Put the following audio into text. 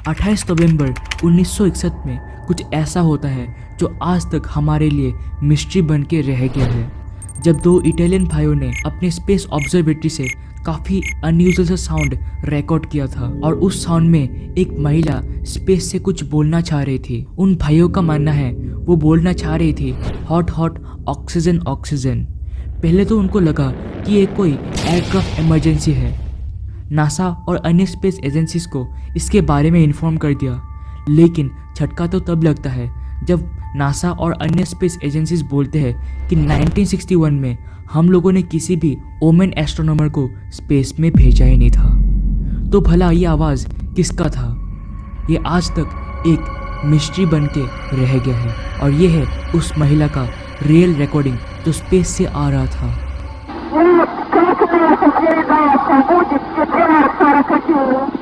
28 नवंबर 1961 में कुछ ऐसा होता है जो आज तक हमारे लिए मिस्ट्री बन के रह गया है, जब दो इटालियन भाइयों ने अपने स्पेस ऑब्जर्वेटरी से काफ़ी अनयूजुअल सा साउंड रिकॉर्ड किया था और उस साउंड में एक महिला स्पेस से कुछ बोलना चाह रही थी। उन भाइयों का मानना है वो बोलना चाह रही थी हॉट हॉट ऑक्सीजन ऑक्सीजन। पहले तो उनको लगा कि ये कोई एयरक्राफ्ट इमरजेंसी है। नासा और अन्य स्पेस एजेंसीज को इसके बारे में इन्फॉर्म कर दिया, लेकिन झटका तो तब लगता है जब नासा और अन्य स्पेस एजेंसीज बोलते हैं कि 1961 में हम लोगों ने किसी भी ओमेन एस्ट्रोनॉमर को स्पेस में भेजा ही नहीं था। तो भला ये आवाज़ किसका था? ये आज तक एक मिस्ट्री बन के रह गया है और ये है उस महिला का रियल रिकॉर्डिंग जो स्पेस से आ रहा था। Будет 40 минут.